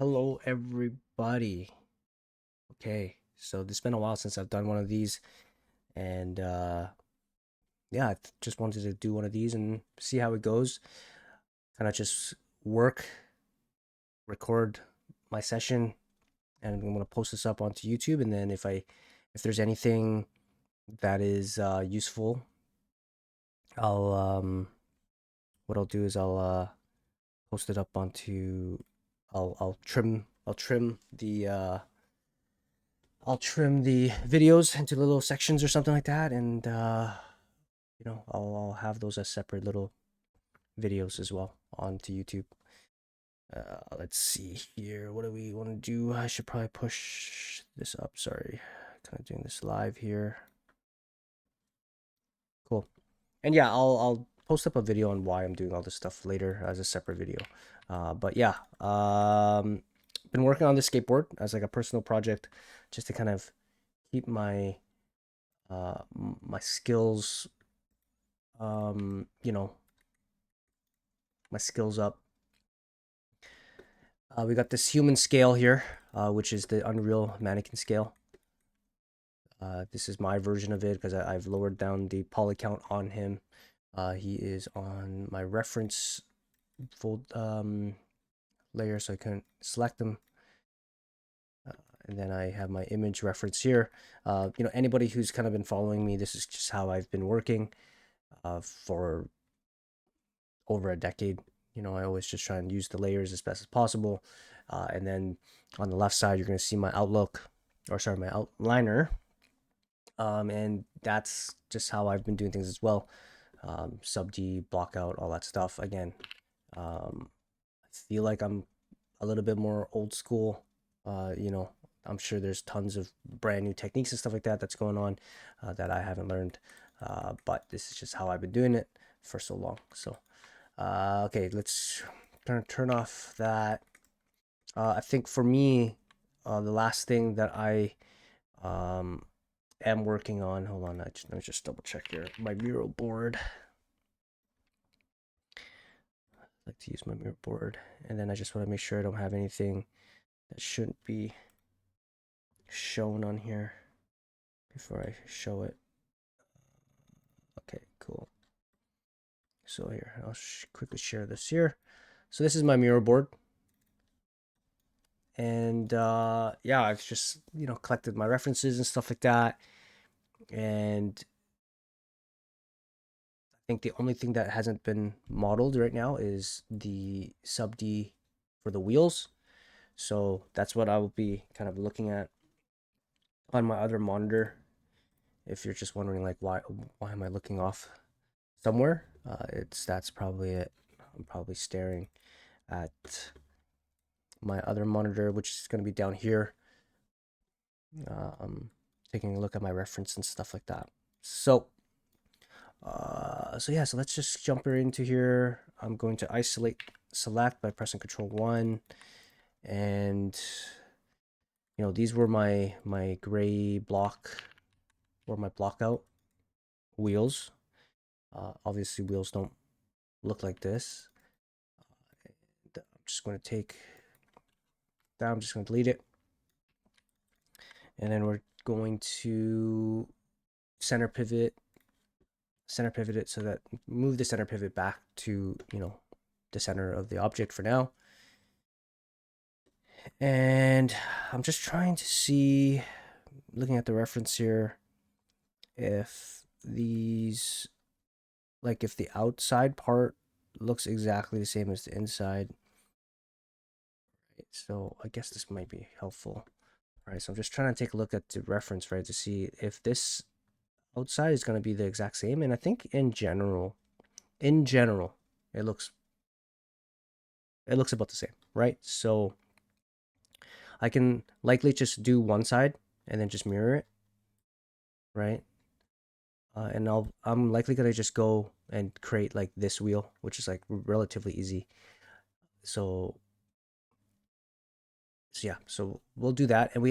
Hello, everybody. Okay, so it's been a while since I've done one of these, and yeah, just wanted to do one of these and see how it goes. Kind of just work, record my session, and I'm gonna post this up onto YouTube. And then if there's anything that is useful, I'll what I'll do is I'll post it up onto. I'll trim the videos into little sections or something like that, and I'll have those as separate little videos as well onto YouTube. Let's see here. What do we want to do? I should probably push this up. Sorry, kind of doing this live here. Cool. And yeah, I'll post up a video on why I'm doing all this stuff later as a separate video. But yeah, been working on this skateboard as like a personal project, just to kind of keep my skills, um, you know, my skills up. We got this human scale here, which is the Unreal mannequin scale. This is my version of it because I've lowered down the poly count on him. He is on my reference fold layer, so I couldn't select him. And then I have my image reference here. Anybody who's kind of been following me, this is just how I've been working for over a decade. I always just try and use the layers as best as possible. And then on the left side, you're going to see my outlook, or sorry, my outliner. And that's just how I've been doing things as well. Sub D, block out, all that stuff. Again, I feel like I'm a little bit more old school. I'm sure there's tons of brand new techniques and stuff like that that's going on that I haven't learned. But this is just how I've been doing it for so long. So, okay, let's turn off that. I think for me, the last thing that I am working on. Hold on, let me just double check here. My mural board. I like to use my mural board, and then I just want to make sure I don't have anything that shouldn't be shown on here before I show it. Okay, cool. So here, I'll quickly share this here. So this is my mural board, and yeah, I've just collected my references and stuff like that, and I think the only thing that hasn't been modeled right now is the sub D for the wheels. So that's what I will be kind of looking at on my other monitor. If you're just wondering like why am I looking off somewhere, that's probably it. I'm probably staring at my other monitor, which is going to be down here. Taking a look at my reference and stuff like that. So yeah, so let's just jump right into here. I'm going to isolate select by pressing Control 1, and these were my gray block or my block out wheels. Obviously wheels don't look like this. I'm just going to take that. I'm just going to delete it, and then we're going to center pivot it so that move the center pivot back to the center of the object for now. And I'm just trying to see, looking at the reference here, if these, like if the outside part looks exactly the same as the inside. So I guess this might be helpful. All right, so I'm just trying to take a look at the reference, right, to see if this outside is going to be the exact same. And I think in general, it looks about the same, right? So I can likely just do one side and then just mirror it, right? And I'm likely gonna just go and create like this wheel, which is like relatively easy. So yeah, so we'll do that. And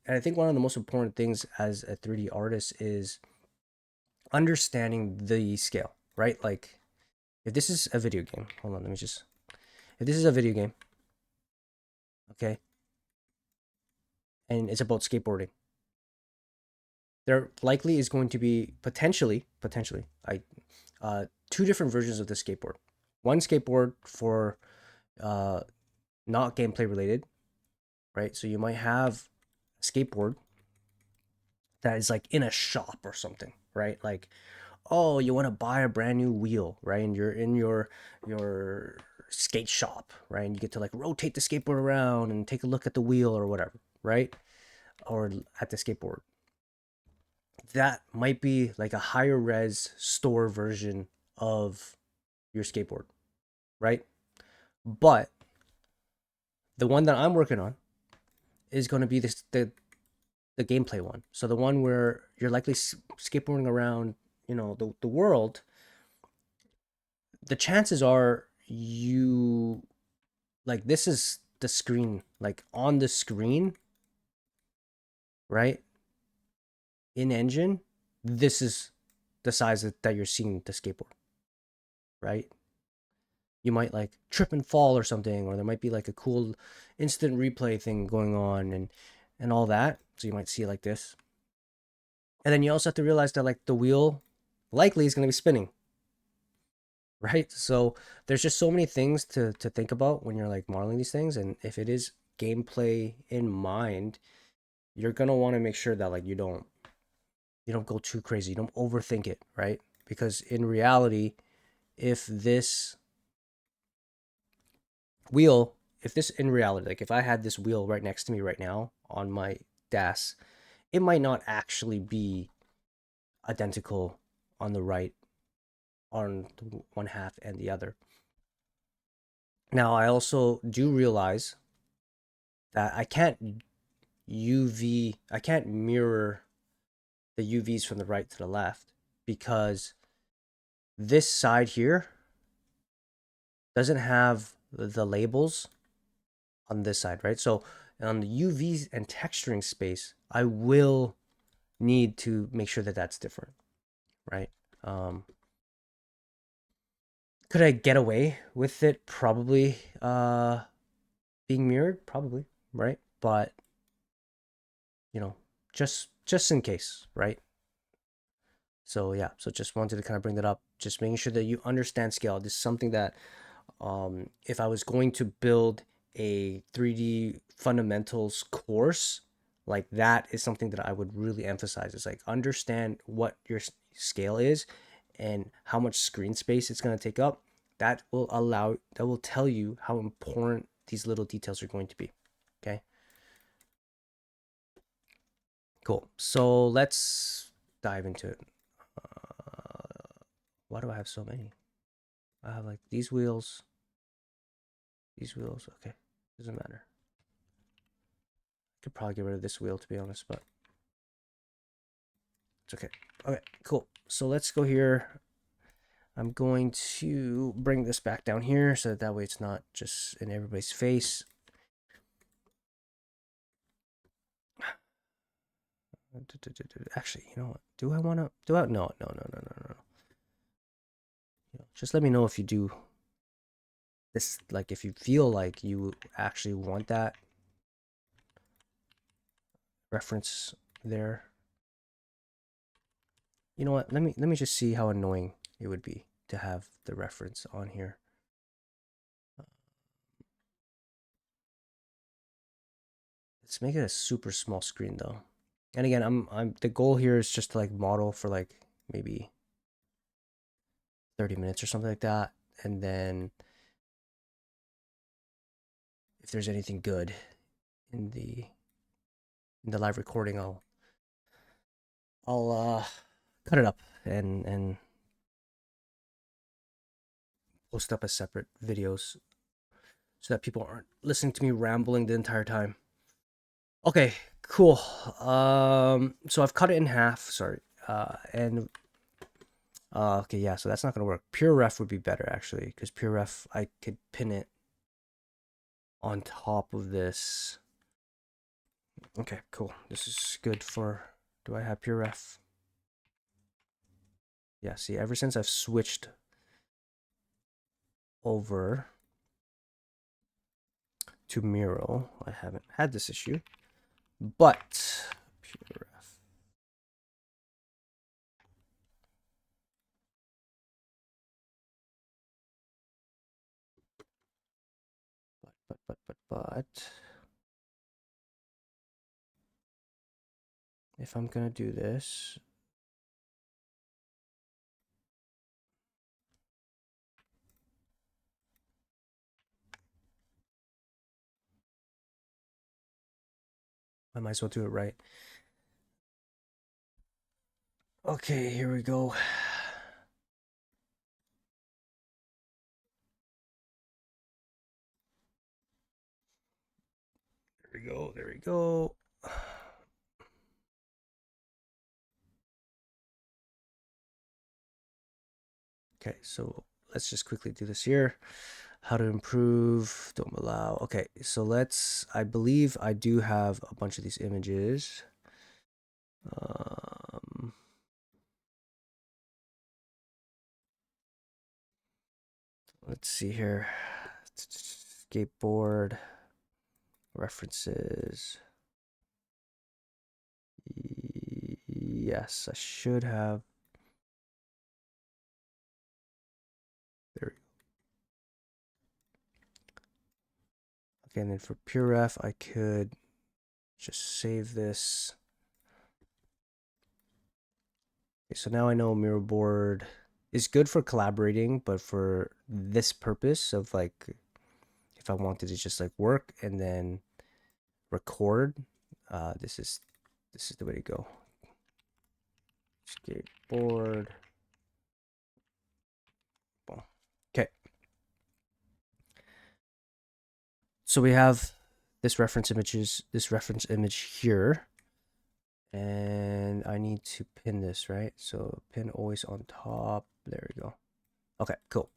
I think one of the most important things as a 3D artist is understanding the scale, right? Like if this is a video game, hold on, let me just, if this is a video game, Okay, and it's about skateboarding. There likely is going to be potentially two different versions of the skateboard. One skateboard for uh, not gameplay related, right? So you might have a skateboard that is like in a shop or something, right? Like, oh, you want to buy a brand new wheel, right? And you're in your skate shop, right? And you get to like rotate the skateboard around and take a look at the wheel or whatever, right? Or at the skateboard. That might be like a higher res store version of your skateboard, right? But the one that I'm working on is going to be the gameplay one. So the one where you're likely skateboarding around, the world. The chances are you like this is the screen, like on the screen, right? In engine, this is the size that you're seeing the skateboard, right? You might like trip and fall or something, or there might be like a cool instant replay thing going on and all that. So you might see it like this. And then you also have to realize that like the wheel likely is going to be spinning, right? So there's just so many things to think about when you're like modeling these things. And if it is gameplay in mind, you're gonna want to make sure that like you don't go too crazy, you don't overthink it, right? Because in reality, if this wheel, if this in reality, like if I had this wheel right next to me right now on my DAS, it might not actually be identical on the right, on one half and the other. Now, I also do realize that I can't mirror the UVs from the right to the left because this side here doesn't have the labels on this side, right? So on the UVs and texturing space, I will need to make sure that that's different, right? Um, could I get away with it? Probably being mirrored, probably, right? But you know, just in case, right? So yeah, so just wanted to kind of bring that up, just making sure that you understand scale. This is something that if I was going to build a 3D fundamentals course, like that is something that I would really emphasize. Is like understand what your scale is and how much screen space it's going to take up. That will tell you how important these little details are going to be. Okay, cool. So let's dive into it. Why do I have so many? I have like these wheels, these wheels. Okay, doesn't matter. Could probably get rid of this wheel to be honest, but it's okay. Okay, cool. So let's go here. I'm going to bring this back down here so that way it's not just in everybody's face. Actually, you know what? Do I want to? Do I? No, no, no, no, no, no. Just let me know if you do this, like if you feel like you actually want that reference there. You know what? Let me just see how annoying it would be to have the reference on here. Let's make it a super small screen though. And again, I'm the goal here is just to like model for like maybe 30 minutes or something like that. And then if there's anything good in the live recording, I'll cut it up and post up as separate videos so that people aren't listening to me rambling the entire time. Okay, cool. So I've cut it in half, sorry. And okay, yeah, so that's not gonna work. Pure ref would be better actually, because pure ref I could pin it on top of this. Okay, cool. This is good for. Do I have pure ref? Yeah, see, ever since I've switched over to Miro. I haven't had this issue, but but if I'm gonna do this, I might as well do it right. Okay, here we go. There we go. There we go. Okay, so let's just quickly do this here. How to improve, don't allow. Okay, so I believe I do have a bunch of these images. Let's see here. Skateboard references. Yes, I should have. There. Okay, and then for pure ref, I could just save this. Okay, so now I know mirror board is good for collaborating, but for this purpose of like, if I wanted to just like work and then record, this is the way to go. Skateboard. Okay. So we have this reference image here. And I need to pin this, right? So pin always on top. There we go. Okay, cool.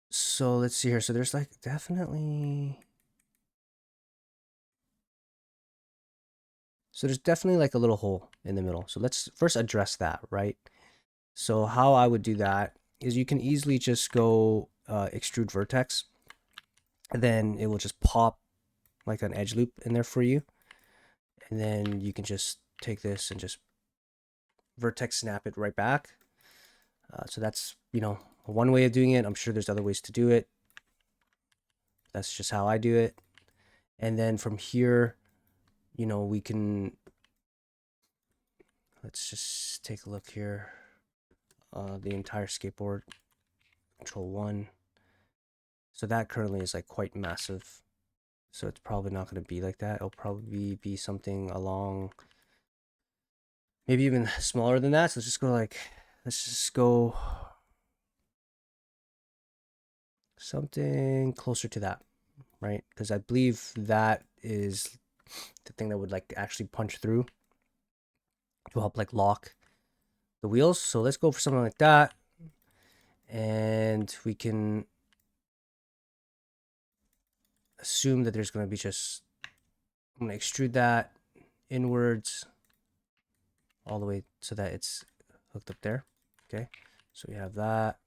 So let's see here. So there's like definitely. So there's definitely like a little hole in the middle. So let's first address that, right? So how I would do that is you can easily just go extrude vertex. And then it will just pop like an edge loop in there for you. And then you can just take this and just vertex snap it right back. So that's, one way of doing it. I'm sure there's other ways to do it. That's just how I do it. And then from here, we can, let's just take a look here. The entire skateboard, Control 1. So that currently is like quite massive. So it's probably not going to be like that. It'll probably be something along, maybe even smaller than that. So let's just go something closer to that, right? Because I believe that is the thing that would like actually punch through to help like lock the wheels. So let's go for something like that. And we can assume that there's going to be I'm going to extrude that inwards all the way so that it's hooked up there. Okay, so we have that.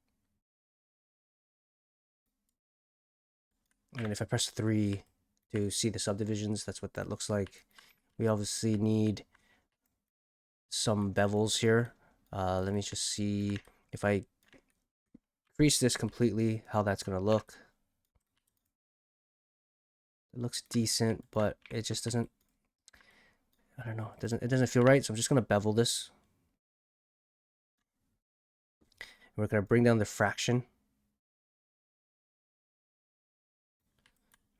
And if I press 3 to see the subdivisions, that's what that looks like. We obviously need some bevels here. Let me just see if I crease this completely, how that's going to look. It looks decent, but it just doesn't, I don't know, it doesn't feel right. So I'm just going to bevel this. We're going to bring down the fraction.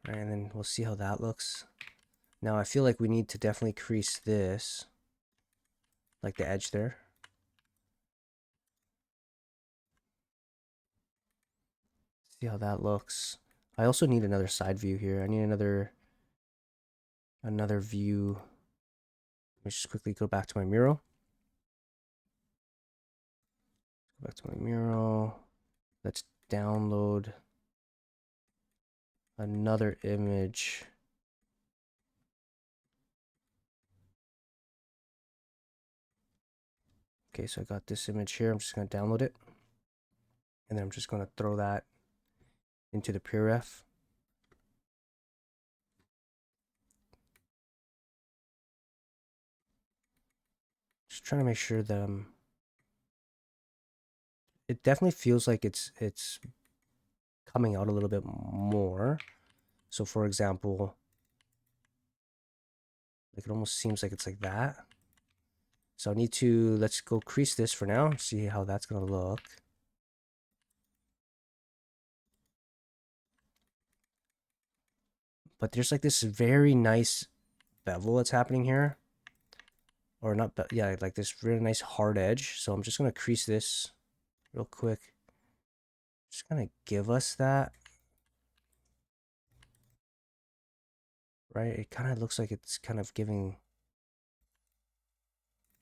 And then we'll see how that looks. Now I feel like we need to definitely crease this, like the edge there. See how that looks. I also need another side view here. I need another view. Let me just quickly go back to my mural. Go back to my mural. Let's download another image. Okay, so I got this image here. I'm just going to download it. And then I'm just going to throw that into the pre-ref. Just trying to make sure that it definitely feels like it's coming out a little bit more. So for example, like it almost seems like it's like that. So I need to, let's go crease this for now, see how that's gonna look. But there's like this very nice bevel that's happening here. Or not, yeah, like this really nice hard edge. So I'm just gonna crease this real quick. Just gonna give us that. Right? It kind of looks like it's kind of giving,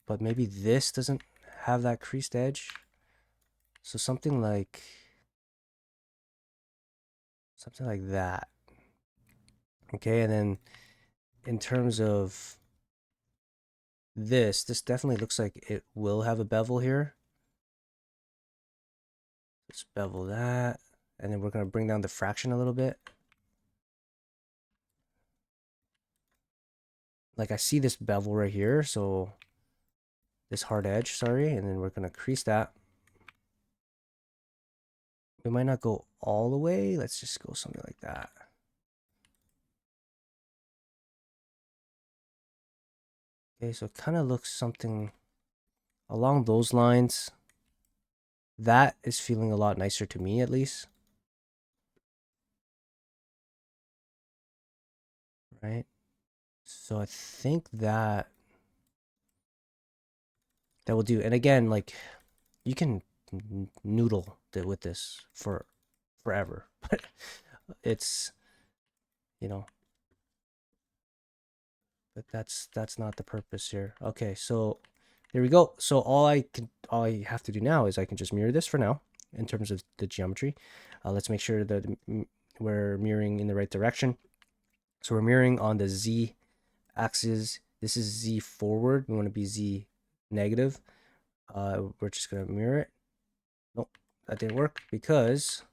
but maybe this doesn't have that creased edge. So something like that. Okay, and then in terms of this definitely looks like it will have a bevel here. Let's bevel that, and then we're gonna bring down the fraction a little bit. Like I see this bevel right here, so this hard edge, sorry, and then we're gonna crease that. We might not go all the way. Let's just go something like that. Okay, so it kind of looks something along those lines. That is feeling a lot nicer to me, at least. Right? So I think that will do. And again, like you can noodle with this for forever, but it's, you know, but that's not the purpose here. Okay, so there we go. So all I have to do now is I can just mirror this for now in terms of the geometry. Let's make sure that we're mirroring in the right direction. So we're mirroring on the Z axis. This is Z forward. We want to be Z negative. We're just gonna mirror it. Nope, that didn't work because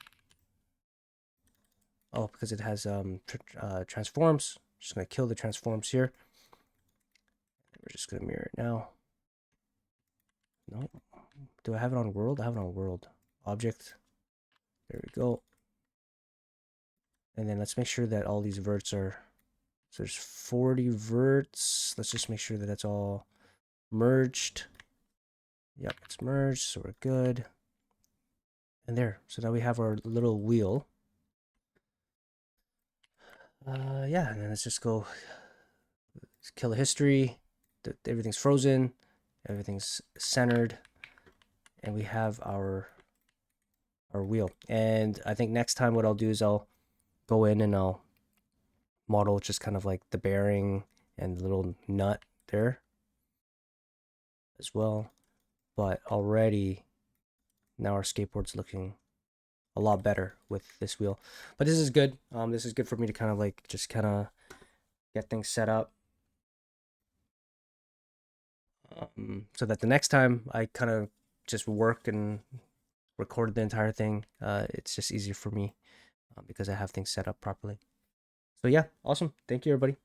because it has transforms. Just gonna kill the transforms here. We're just gonna mirror it now. No, do I have it on world? I have it on world object. There we go. And then let's make sure that all these verts are. So there's 40 verts. Let's just make sure that that's all merged. Yep, it's merged, so we're good. And there, so now we have our little wheel. Yeah, and then let's just go kill the history. Everything's frozen, everything's centered, and we have our wheel. And I think next time what I'll do is I'll go in and I'll model just kind of like the bearing and the little nut there as well. But already now our skateboard's looking a lot better with this wheel. But this is good. This is good for me to kind of like just kind of get things set up. So that the next time I kind of just work and record the entire thing, it's just easier for me because I have things set up properly. So yeah, awesome. Thank you, everybody.